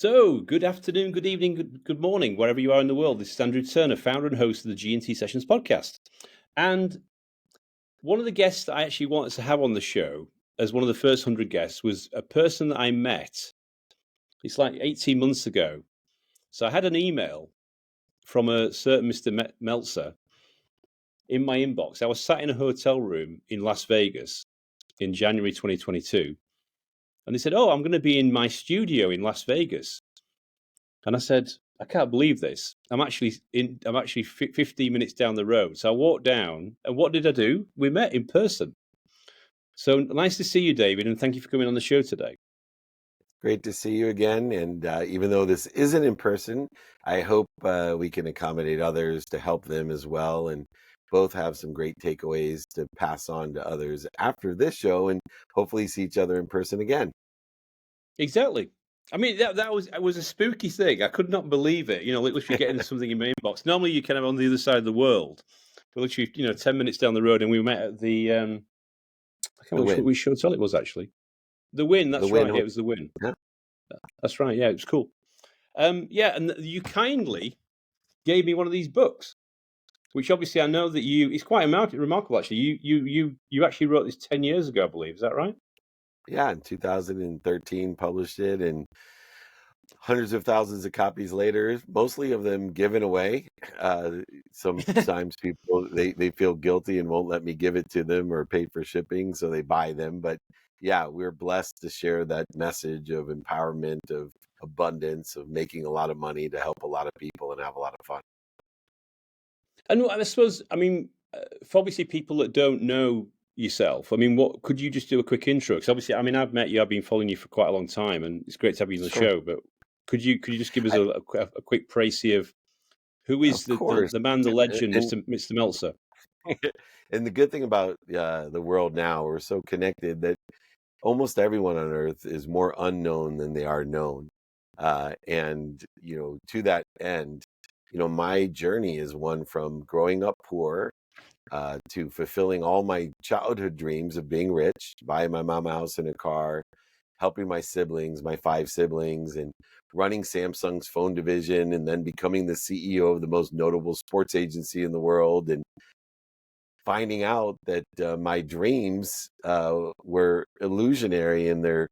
So, good afternoon, good evening, good morning, wherever you are in the world. This is Andrew Turner, founder and host of the G&T Sessions podcast. And one of the guests that I actually wanted to have on the show as one of the first 100 guests was a person that I met. It's like 18 months ago. So I had an email from a certain Mr. Meltzer in my inbox. I was sat in a hotel room in Las Vegas in January 2022. And they said, "Oh, I'm going to be in my studio in Las Vegas." And I said, "I can't believe this. I'm actually 15 minutes down the road." So I walked down, and what did I do? We met in person. So nice to see you, David, and thank you for coming on the show today. Great to see you again. And even though this isn't in person, I hope we can accommodate others to help them as well, and both have some great takeaways to pass on to others after this show, and hopefully see each other in person again. Exactly. I mean, that was a spooky thing. I could not believe it. Like literally getting something in my inbox. Normally, you're kind of on the other side of the world. But literally, 10 minutes down the road, and we met at the I can't The remember win, which hotel it was actually. The Win. the That's win. right. Yeah, it was the Win. Yeah. That's right. Yeah, it was cool. Yeah, and you kindly gave me one of these books, which obviously I know that it's quite remarkable actually. You actually wrote this 10 years ago, I believe. Is that right? Yeah, in 2013 published it, and hundreds of thousands of copies later, mostly of them given away. Sometimes people they feel guilty and won't let me give it to them or pay for shipping, so they buy them. But yeah, we're blessed to share that message of empowerment, of abundance, of making a lot of money to help a lot of people and have a lot of fun. And I suppose, I mean, for obviously people that don't know yourself, I mean, what could you just do a quick intro? Because obviously, I mean, I've met you, I've been following you for quite a long time, and it's great to have you on the Sure. show. But could you just give us I, a quick précis of who is of course. the man, the legend, And Mr. Meltzer? and the good thing about the world now, we're so connected that almost everyone on earth is more unknown than they are known. And, to that end, my journey is one from growing up poor to fulfilling all my childhood dreams of being rich, buying my mom a house and a car, helping my siblings, my five siblings, and running Samsung's phone division, and then becoming the CEO of the most notable sports agency in the world, and finding out that my dreams were illusionary in their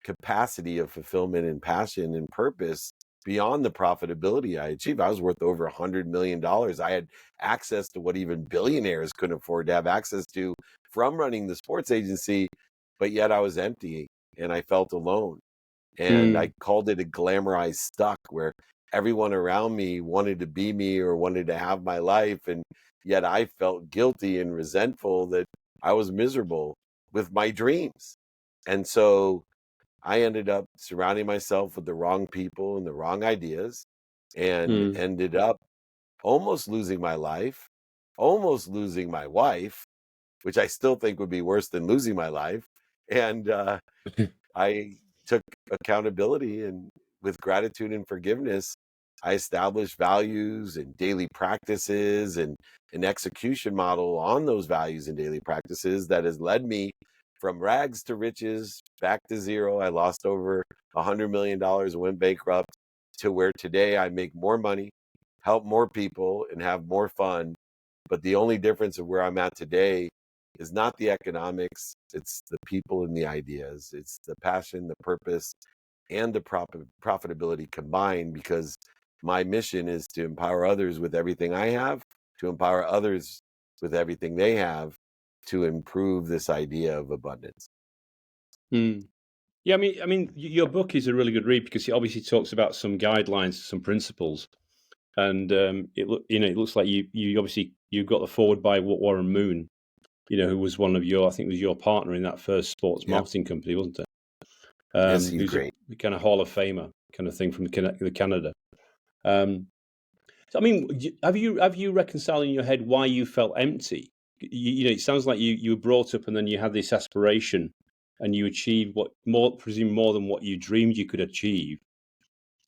capacity of fulfillment and passion and purpose beyond the profitability I achieved. I was worth over $100 million. I had access to what even billionaires couldn't afford to have access to from running the sports agency, but yet I was empty and I felt alone. And I Mm, called it a glamorized stuck, where everyone around me wanted to be me or wanted to have my life. And yet I felt guilty and resentful that I was miserable with my dreams. And so I ended up surrounding myself with the wrong people and the wrong ideas, and mm. ended up almost losing my life, almost losing my wife, which I still think would be worse than losing my life. And I took accountability, and with gratitude and forgiveness, I established values and daily practices and an execution model on those values and daily practices that has led me from rags to riches, back to zero. I lost over $100 million and went bankrupt, to where today I make more money, help more people, and have more fun. But the only difference of where I'm at today is not the economics, it's the people and the ideas. It's the passion, the purpose, and the profitability combined, because my mission is to empower others with everything I have, to empower others with everything they have, to improve this idea of abundance. Mm. Yeah, your book is a really good read because it obviously talks about some guidelines, some principles, and it looks like you obviously you got the forward by Warren Moon, who was one of I think was your partner in that first sports Yeah. marketing company, wasn't it? Yes, he's Who's a great. kind of Hall of Famer kind of thing from the Canada. Um, so, I mean, have you reconciled in your head why you felt empty? It sounds like you were brought up and then you had this aspiration and you achieved presume more than what you dreamed you could achieve.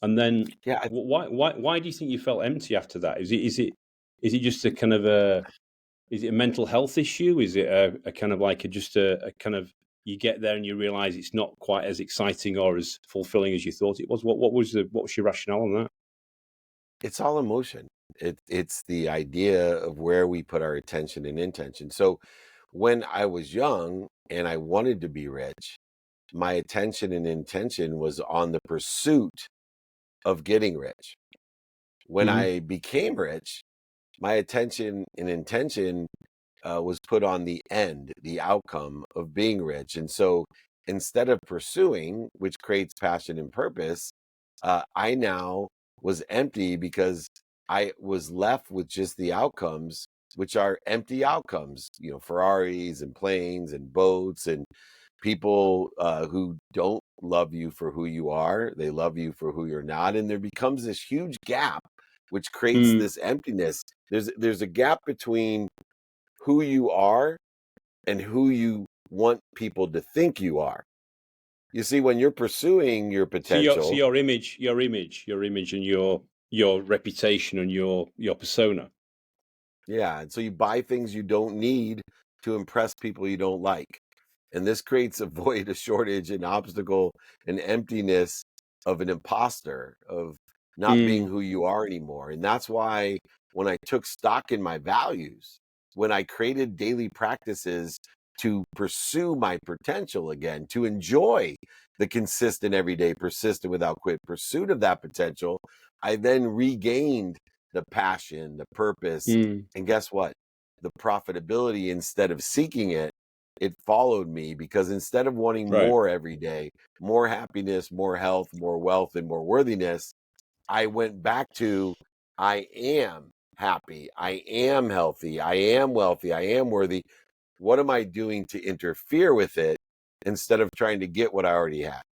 And then Yeah, why do you think you felt empty after that? Is it just a kind of is it a mental health issue? Is it a kind of like just a kind of you get there and you realize it's not quite as exciting or as fulfilling as you thought it was? What was your rationale on that? It's all emotion. It's the idea of where we put our attention and intention. So when I was young and I wanted to be rich, my attention and intention was on the pursuit of getting rich. When Hmm. I became rich, my attention and intention was put on the end, the outcome of being rich. And so instead of pursuing, which creates passion and purpose, I now was empty because I was left with just the outcomes, which are empty outcomes, Ferraris and planes and boats and people who don't love you for who you are. They love you for who you're not. And there becomes this huge gap, which creates Mm. this emptiness. There's a gap between who you are and who you want people to think you are. You see, when you're pursuing your So your so potential, your image, and your reputation and your persona. yeah, and so you buy things you don't need to impress people you don't like. And this creates a void, a shortage, an obstacle, an emptiness of an imposter, of not being Mm. who you are anymore. And that's why when I took stock in my values, when I created daily practices to pursue my potential again, to enjoy the consistent, everyday, persistent, without quit pursuit of that potential, I then regained the passion, the purpose. Mm. And guess what? The profitability, instead of seeking it, it followed me, because instead of wanting Right. more every day, more happiness, more health, more wealth, and more worthiness, I went back to I am happy, I am healthy, I am wealthy, I am worthy. What am I doing to interfere with it instead of trying to get what I already had?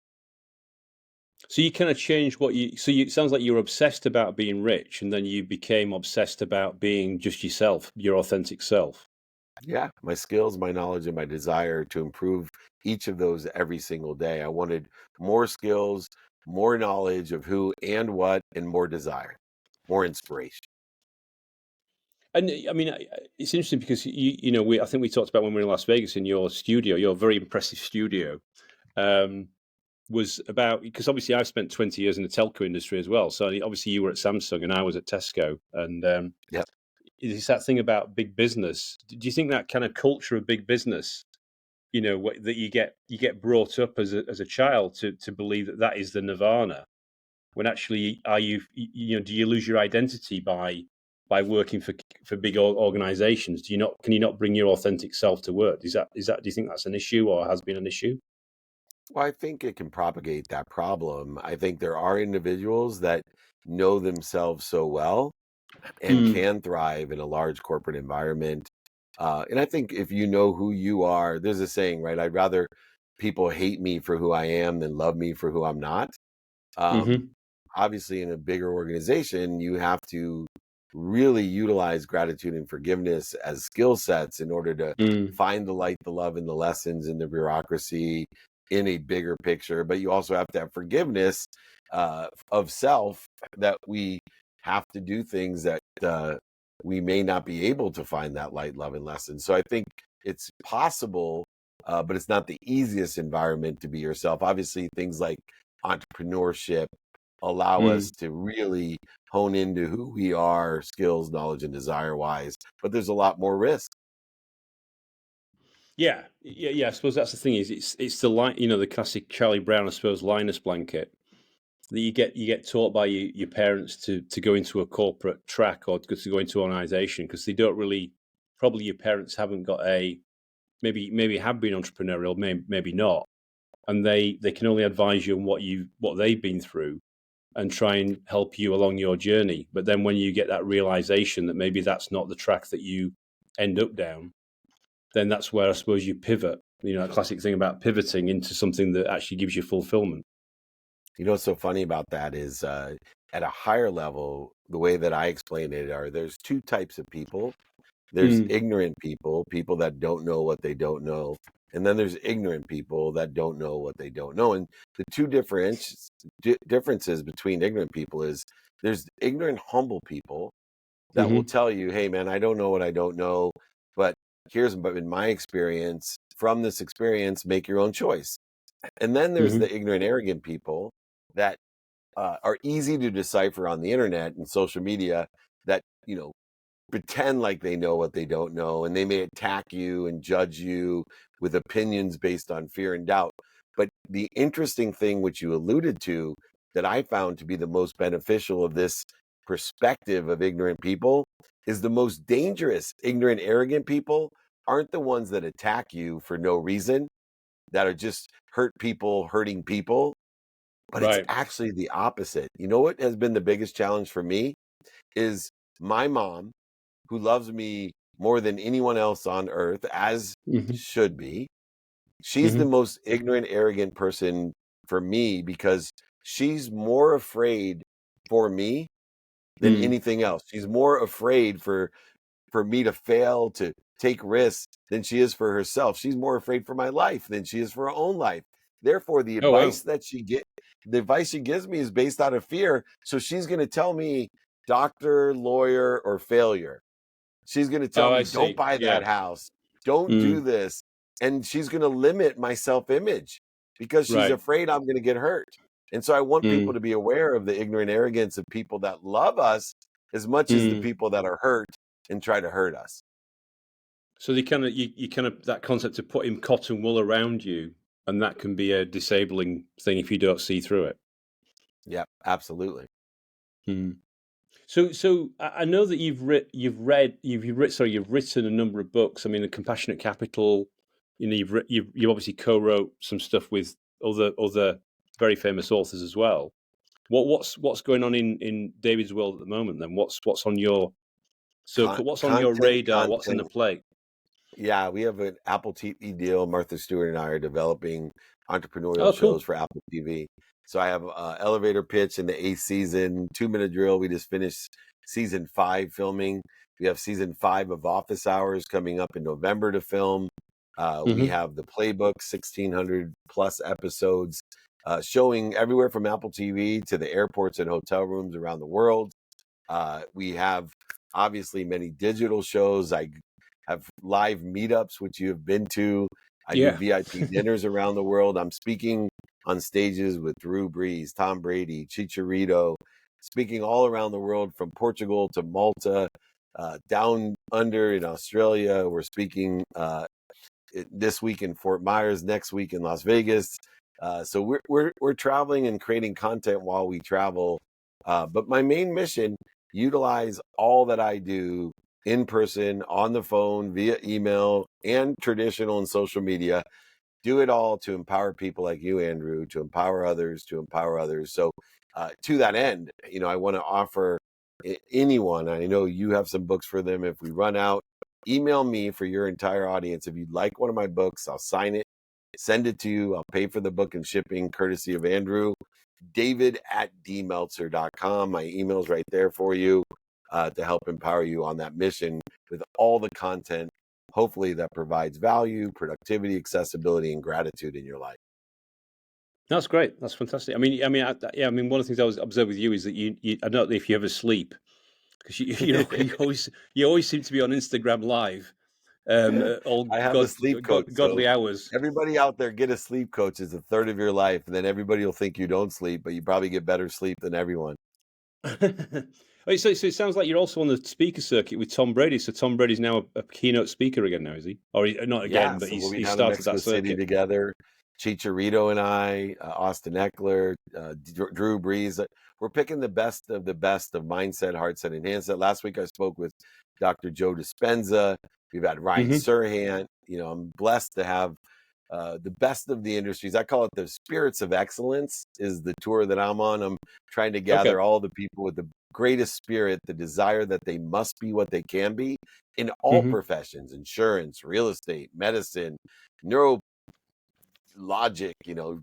So you kind of changed what you. So it sounds like you were obsessed about being rich, and then you became obsessed about being just yourself, your authentic self. Yeah, my skills, my knowledge, and my desire to improve each of those every single day. I wanted more skills, more knowledge of who and what, and more desire, more inspiration. And I mean, it's interesting because I think we talked about when we were in Las Vegas in your studio, your very impressive studio. Um, was about because obviously I've spent 20 years in the telco industry as well. So obviously you were at Samsung and I was at Tesco, and Yep. it's that thing about big business. Do you think that kind of culture of big business, that you get brought up as a child to believe that that is the nirvana, when actually are do you lose your identity by working for big organizations? Can you not bring your authentic self to work? Do you think that's an issue or has been an issue? Well, I think it can propagate that problem. I think there are individuals that know themselves so well and Mm. can thrive in a large corporate environment. And I think if you know who you are, there's a saying, right? I'd rather people hate me for who I am than love me for who I'm not. Um, Hmm. Obviously, in a bigger organization, you have to really utilize gratitude and forgiveness as skill sets in order to Mm. find the light, the love, and the lessons in the bureaucracy in a bigger picture. But you also have to have forgiveness of self, that we have to do things that we may not be able to find that light, love, and lesson. So I think it's possible, but it's not the easiest environment to be yourself. Obviously, things like entrepreneurship allow us Mm. to really hone into who we are, skills, knowledge, and desire wise. But there's a lot more risk. Yeah, yeah, yeah. I suppose that's the thing is it's the line, the classic Charlie Brown, I suppose, Linus blanket that you get taught by your parents to go into a corporate track or to go into an organization because they don't really. Probably your parents haven't got a maybe have been entrepreneurial, maybe not, and they can only advise you on what they've been through and try and help you along your journey. But then when you get that realization that maybe that's not the track that you end up down, then that's where I suppose you pivot. That classic thing about pivoting into something that actually gives you fulfillment. You know what's so funny about that is, at a higher level, the way that I explain it are, there's two types of people. There's Mm. ignorant people, people that don't know what they don't know. And then there's ignorant people that don't know what they don't know. And the two differences between ignorant people is, there's ignorant, humble people that will Hmm. tell you, hey, man, I don't know what I don't know. But but in my experience, from this experience, make your own choice. And then there's Hmm. the ignorant, arrogant people that are easy to decipher on the internet and social media that, pretend like they know what they don't know, and they may attack you and judge you with opinions based on fear and doubt. But the interesting thing, which you alluded to, that I found to be the most beneficial of this perspective of ignorant people, is the most dangerous ignorant, arrogant people aren't the ones that attack you for no reason, that are just hurting people, but it's Right. actually the opposite. You know what has been the biggest challenge for me is my mom, who loves me more than anyone else on earth, as Hmm. should be. She's the Hmm. most ignorant, arrogant person for me because she's more afraid for me than Mm. anything else. She's more afraid for me to fail, to take risks than she is for herself. She's more afraid for my life than she is for her own life. Therefore, Oh wow. the advice she gives me is based out of fear. So she's going to tell me doctor, lawyer, or failure. She's going to tell Oh, I me, don't see. buy that Yeah. house. Don't do Mm. this. And she's going to limit my self image because she's Right. afraid I'm going to get hurt. And so I want people Mm. to be aware of the ignorant arrogance of people that love us as much as the Mm. people that are hurt and try to hurt us. So they kind of you kind of that concept of putting cotton wool around you, and that can be a disabling thing if you don't see through it. Yeah, absolutely. Mm. So I know that you've written a number of books. I mean, the Compassionate Capital. You've obviously co-wrote some stuff with other very famous authors as well. What's going on in David's world at the moment? Then what's on your what's on your Content, radar? What's on the content. plate? Yeah, we have an Apple TV deal. Martha Stewart and I are developing entrepreneurial Oh, shows cool. for Apple TV. So I have elevator pitch in the eighth season, 2 minute drill. We just finished season 5 filming. We have season 5 of Office Hours coming up in November to film. We Hmm. have the playbook, 1,600 plus episodes, showing everywhere from Apple TV to the airports and hotel rooms around the world. We have obviously many digital shows. I have live meetups, which you have been to. I do Yeah. VIP dinners around the world. I'm speaking on stages with Drew Brees, Tom Brady, Chicharito, speaking all around the world from Portugal to Malta, down under in Australia. We're speaking this week in Fort Myers, next week in Las Vegas. So we're traveling and creating content while we travel. But my main mission: utilize all that I do in person, on the phone, via email, and traditional and social media. Do it all to empower people like you, Andrew, to empower others, to empower others. So, to that end, I want to offer anyone. I know you have some books for them. If we run out, email me for your entire audience. If you'd like one of my books, I'll sign it, send it to you. I'll pay for the book and shipping, courtesy of Andrew. David@dmeltzer.com. My email's right there for you, to help empower you on that mission with all the content, hopefully that provides value, productivity, accessibility, and gratitude in your life. That's great. That's fantastic. Yeah. I mean, one of the things I was observed with you is that I don't know if you ever sleep because you always seem to be on Instagram live, all I have a sleep coach. So godly hours. everybody out there, get a sleep coach. It's a third of your life. And then everybody will think you don't sleep, but you probably get better sleep than everyone. Oh, so it sounds like you're also on the speaker circuit with Tom Brady. So Tom Brady's now a keynote speaker again now, is he? Or not Yeah. again, but So we'll be he down in started that Mexico City circuit. together. Chicharito and I, Austin Eckler, Drew Brees. We're picking the best of mindset, heart, set, and handset. Last week I spoke with Dr. Joe Dispenza. We've had Ryan Hmm. Serhant. I'm blessed to have the best of the industries. I call it the Spirits of Excellence is the tour that I'm on. I'm trying to Okay. gather all the people with the greatest spirit, the desire that they must be what they can be in all Hmm. professions: insurance, real estate, medicine, neuro logic,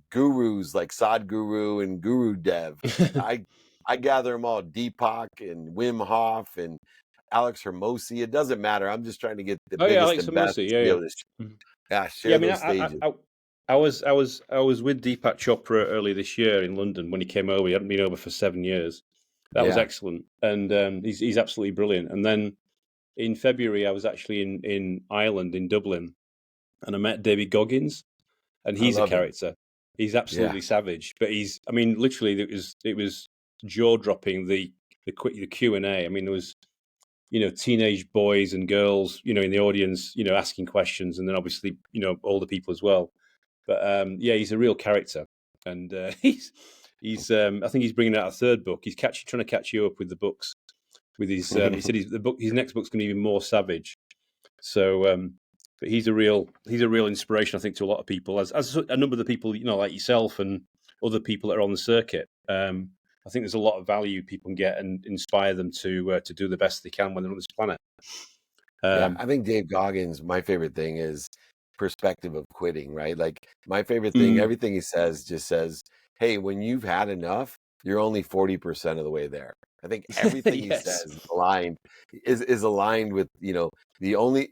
gurus like Sadhguru and Guru Dev. I I gather them all, Deepak and Wim Hof and Alex Hermosi. It doesn't matter. I'm just trying to get the Oh yeah, biggest Alex and best Samosi. to Yeah, be yeah. able to Mhm. Yeah, I share mean, those stages. I was with Deepak Chopra earlier this year in London when he came over. He hadn't been over for 7 years. That was Yeah. excellent, and he's absolutely brilliant. And then in February, I was actually in Ireland in Dublin, and I met David Goggins, and I he's a love him. character. He's Yeah. absolutely savage, but I mean, literally, it was jaw dropping the Q&A. I mean, there was teenage boys and girls in the audience asking questions, and then obviously older people as well. But yeah, he's a real character, and he's I think he's bringing out a third book. He's trying to catch you up with the books. With his, he said his next book's going to be even more savage. So, but he's a real inspiration, I think, to a lot of people, as a number of the people like yourself and other people that are on the circuit. I think there's a lot of value people can get and inspire them to do the best they can when they're on this planet. Yeah, I think Dave Goggins, my favorite thing is perspective of quitting, right? Like my favorite thing, Mm, everything he says just says, "Hey, when you've had enough, you're only 40% of the way there." I think everything he yes. says is aligned with, the only,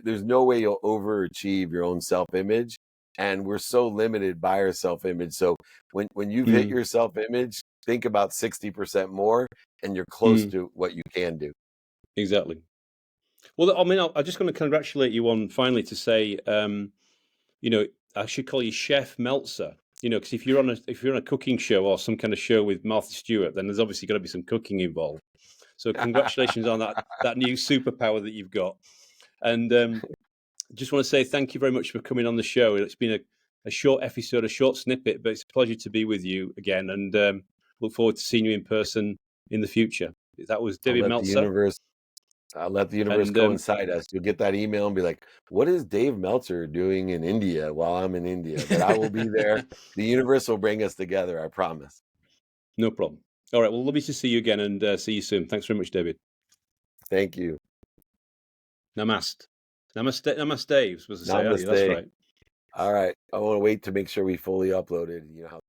there's no way you'll overachieve your own self-image, and we're so limited by our self-image. So when you've hit Mm, your self-image, think about 60% more and you're close mm, to what you can do. exactly. Well, I mean, I'm just going to congratulate you on finally to say, you know, I should call you Chef Meltzer. Because if you're on a cooking show or some kind of show with Martha Stewart, then there's obviously got to be some cooking involved. So congratulations on that new superpower that you've got. And just want to say thank you very much for coming on the show. It's been a short episode, a short snippet, but it's a pleasure to be with you again, and look forward to seeing you in person in the future. That was I'll David let the Meltzer, universe let the universe and coincide us. You'll get that email and be like, "What is Dave Meltzer doing in India while I'm in India?" But I will be there. The universe will bring us together. I promise. no problem. All right, well, lovely to see you again, and see you soon. Thanks very much, David. Thank you. Namaste. Namaste. Namaste was supposed to say earlier. That's Namaste. right. All right. I want to wait to make sure we fully uploaded. You know how